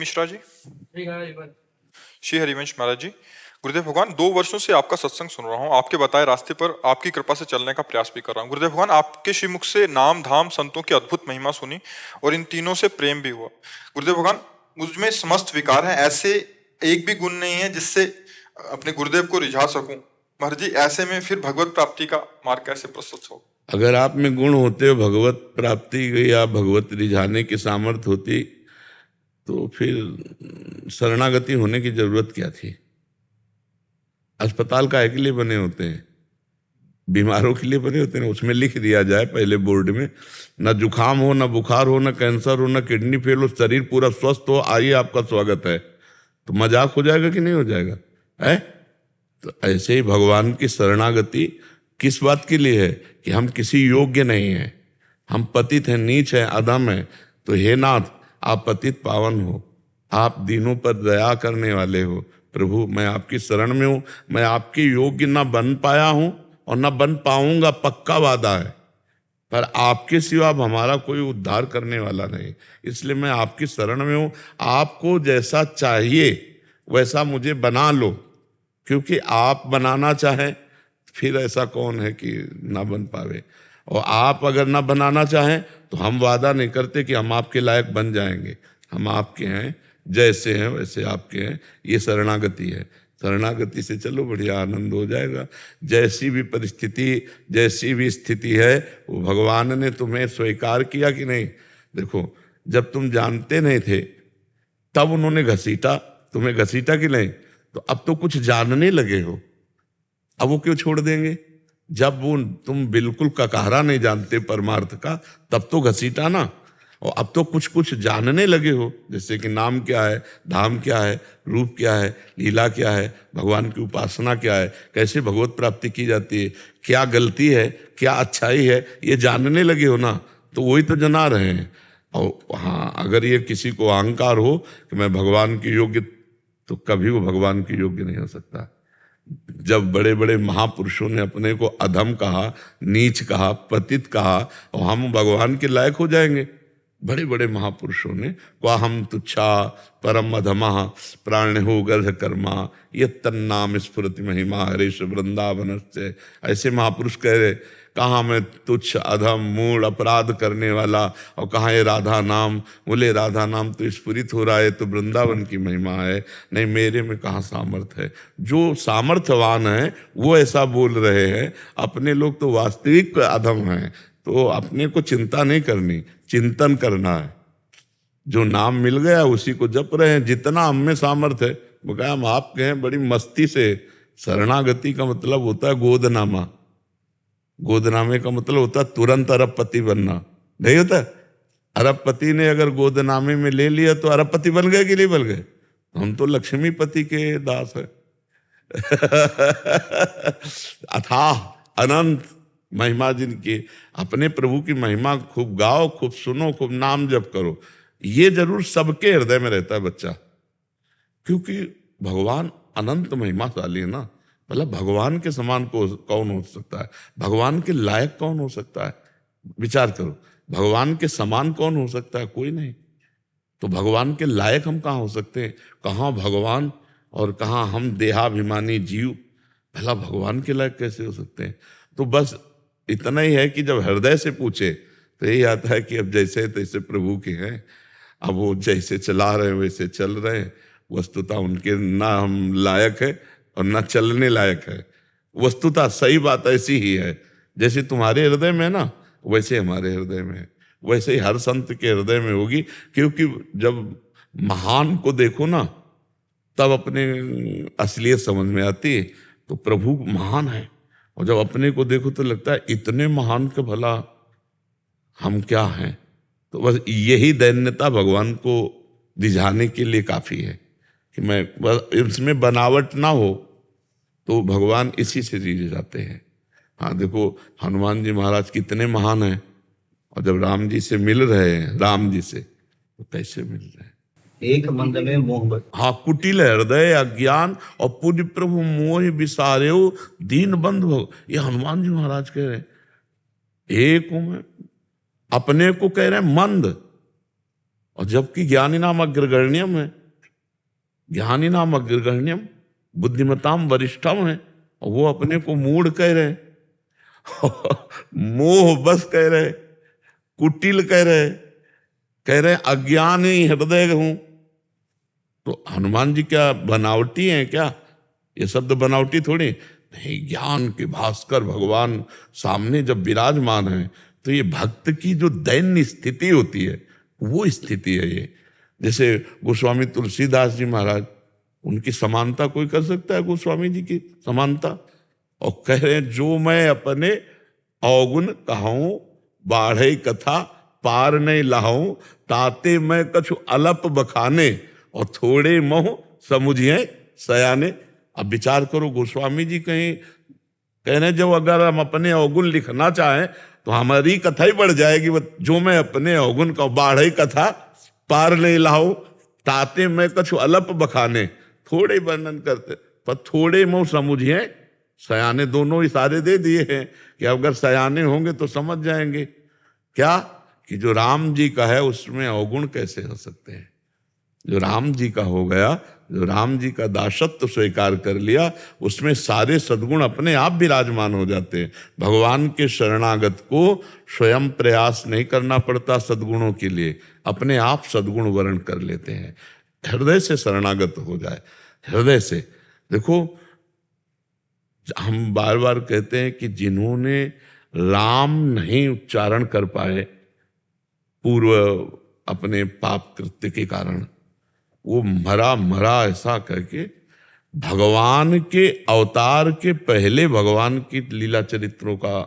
मिश्रा जी। श्री हरिवंश महाराज जी। गुरुदेव भगवान, 2 वर्षों से आपका सत्संग सुन रहा हूँ, आपके बताए रास्ते पर आपकी कृपा से चलने का प्रयास भी कर रहा हूँ। गुरुदेव भगवान, आपके श्रीमुख से नाम धाम संतों की अद्भुत महिमा सुनी और इन तीनों से प्रेम भी हुआ। गुरुदेव भगवान, मुझमें समस्त विकार हैं, ऐसे एक भी गुण नहीं है जिससे अपने गुरुदेव को रिझा सकूं। महाराज जी, ऐसे में फिर भगवत प्राप्ति का मार्ग कैसे प्रस्तुत हो? अगर आप में गुण होते हो भगवत प्राप्ति या भगवत रिझाने की सामर्थ्य होती तो फिर शरणागति होने की जरूरत क्या थी? अस्पताल काहे के लिए बने होते हैं? बीमारों के लिए बने होते हैं। उसमें लिख दिया जाए पहले बोर्ड में, न जुकाम हो, न बुखार हो, न कैंसर हो, न किडनी फेल हो, शरीर पूरा स्वस्थ हो, आइए आपका स्वागत है। तो मजाक हो जाएगा कि नहीं हो जाएगा? है तो ऐसे ही भगवान की शरणागति किस बात के लिए है? कि हम किसी योग्य नहीं हैं, हम पतित हैं, नीच हैं, अधम हैं। तो हे नाथ, आप पतित पावन हो, आप दीनों पर दया करने वाले हो। प्रभु, मैं आपकी शरण में हूं, मैं आपके योग्य ना बन पाया हूं और ना बन पाऊंगा, पक्का वादा है। पर आपके सिवा अब हमारा कोई उद्धार करने वाला नहीं, इसलिए मैं आपकी शरण में हूं। आपको जैसा चाहिए वैसा मुझे बना लो, क्योंकि आप बनाना चाहें फिर ऐसा कौन है कि ना बन पावे। और आप अगर ना बनाना चाहें तो हम वादा नहीं करते कि हम आपके लायक बन जाएंगे। हम आपके हैं, जैसे हैं वैसे आपके हैं। ये शरणागति है। शरणागति से चलो, बढ़िया आनंद हो जाएगा। जैसी भी परिस्थिति, जैसी भी स्थिति है, वो भगवान ने तुम्हें स्वीकार किया कि नहीं? देखो, जब तुम जानते नहीं थे तब उन्होंने घसीटा, तुम्हें घसीटा कि नहीं? तो अब तो कुछ जानने लगे हो, अब वो क्यों छोड़ देंगे? जब वो तुम बिल्कुल ककहरा नहीं जानते परमार्थ का, तब तो घसीटा ना। और अब तो कुछ कुछ जानने लगे हो, जैसे कि नाम क्या है, धाम क्या है, रूप क्या है, लीला क्या है, भगवान की उपासना क्या है, कैसे भगवत प्राप्ति की जाती है, क्या गलती है, क्या अच्छाई है, ये जानने लगे हो ना। तो वही तो जना रहे हैं। और हाँ, अगर ये किसी को अहंकार हो कि मैं भगवान के योग्य, तो कभी वो भगवान के योग्य नहीं हो सकता। जब बड़े बड़े महापुरुषों ने अपने को अधम कहा, नीच कहा, पतित कहा, और हम भगवान के लायक हो जाएंगे। बड़े बड़े महापुरुषों ने कहा, हम तुच्छा परम अधमा प्राण हो गर्भ कर्मा ये तन्नाम स्फुरति महिमा हरेश वृंदावन से। ऐसे महापुरुष कह रहे, कहाँ मैं तुच्छ अधम मूढ़ अपराध करने वाला, और कहाँ ये राधा नाम, बोले राधा नाम तो स्फुरित हो रहा है तो वृंदावन की महिमा है। नहीं, मेरे में कहाँ सामर्थ्य है? जो सामर्थ्यवान है वो ऐसा बोल रहे हैं, अपने लोग तो वास्तविक अधम हैं। तो अपने को चिंता नहीं करनी, चिंतन करना है। जो नाम मिल गया उसी को जप रहे हैं, जितना हम में सामर्थ्य है। वो कहा, हम आपके हैं बड़ी मस्ती से। शरणागति का मतलब होता है गोदनामा। गोदनामे का मतलब होता है तुरंत अरबपति बनना, नहीं होता? अरबपति ने अगर गोदनामे में ले लिया तो अरबपति बन गए कि नहीं बन गए? हम तो लक्ष्मीपति के दास है। अथाह अनंत महिमा जिनकी, अपने प्रभु की महिमा खूब गाओ, खूब सुनो, खूब नाम जप करो। ये जरूर सबके हृदय में रहता है बच्चा, क्योंकि भगवान अनंत महिमाशाली है ना। मतलब भगवान के समान को कौन हो सकता है? भगवान के लायक कौन हो सकता है? विचार करो, भगवान के समान कौन हो सकता है? कोई नहीं। तो भगवान के लायक हम कहाँ हो सकते हैं? कहाँ भगवान और कहाँ हम देहाभिमानी जीव, भला भगवान के लायक कैसे हो सकते हैं? तो बस इतना ही है कि जब हृदय से पूछे तो यही आता है कि अब जैसे तैसे प्रभु के हैं, अब वो जैसे चला रहे हैं वैसे चल रहे हैं। वस्तुतः उनके ना हम लायक है और ना चलने लायक है। वस्तुतः सही बात ऐसी ही है, जैसे तुम्हारे हृदय में है ना, वैसे हमारे हृदय में है, वैसे ही हर संत के हृदय में होगी। क्योंकि जब महान को देखो ना, तब अपने असलियत समझ में आती है। तो प्रभु महान है, और जब अपने को देखो तो लगता है इतने महान के भला हम क्या हैं। तो बस यही दैन्यता भगवान को रिझाने के लिए काफी है कि मैं बस इसमें बनावट ना हो, तो भगवान इसी से रिझ जाते हैं। हाँ देखो, हनुमान जी महाराज कितने महान हैं, और जब राम जी से मिल रहे हैं, राम जी से, तो कैसे मिल रहे हैं? एक मंद में मोह। हाँ, कुटिल हृदय अज्ञान और पूज्य प्रभु मोह विसारेउ दीन बंधु। ये हनुमान जी महाराज कह रहे हैं। एक हूं मैं, अपने को कह रहे हैं मंद, और जबकि ज्ञानी नाम अग्रगण्यम है, ज्ञानी नाम अग्रगण्यम, बुद्धिमताम वरिष्ठम है, और वो अपने को मूढ़ कह रहे, मोह बस कह रहे, कुटिल कह रहे अज्ञान ही हृदय हूं। तो हनुमान जी क्या बनावटी हैं क्या? ये शब्द बनावटी थोड़ी नहीं। ज्ञान के भास्कर भगवान सामने जब विराजमान है तो ये भक्त की जो दैन्य स्थिति होती है वो स्थिति है ये। जैसे गोस्वामी तुलसीदास जी महाराज, उनकी समानता कोई कर सकता है? गोस्वामी जी की समानता? और कह रहे हैं जो मैं अपने अवगुण कहूं बाढ़े कथा पार नहीं लाऊं, ताते मैं कछु अलप बखाने और थोड़े मोह समुझिए सयाने। अब विचार करो, गोस्वामी जी कहीं कह रहे जब अगर हम अपने अवगुण लिखना चाहें तो हमारी कथा ही बढ़ जाएगी। जो मैं अपने अवगुण का बाढ़े कथा पार नहीं लाऊं, ताते मैं कछु अलप बखाने, थोड़े वर्णन करते पर थोड़े मोह समुझिए सयाने। दोनों इशारे दे दिए हैं कि अगर सयाने होंगे तो समझ जाएंगे क्या कि जो राम जी का है उसमें अवगुण कैसे हो सकते हैं। जो राम जी का हो गया, जो राम जी का दासत्व स्वीकार कर लिया, उसमें सारे सद्गुण अपने आप विराजमान हो जाते हैं। भगवान के शरणागत को स्वयं प्रयास नहीं करना पड़ता सद्गुणों के लिए, अपने आप सद्गुण वर्ण कर लेते हैं। हृदय से शरणागत हो जाए, हृदय से। देखो, हम बार बार कहते हैं कि जिन्होंने राम नहीं उच्चारण कर पाए पूर्व अपने पाप कृत्य के कारण, वो मरा ऐसा करके भगवान के अवतार के पहले भगवान की लीला चरित्रों का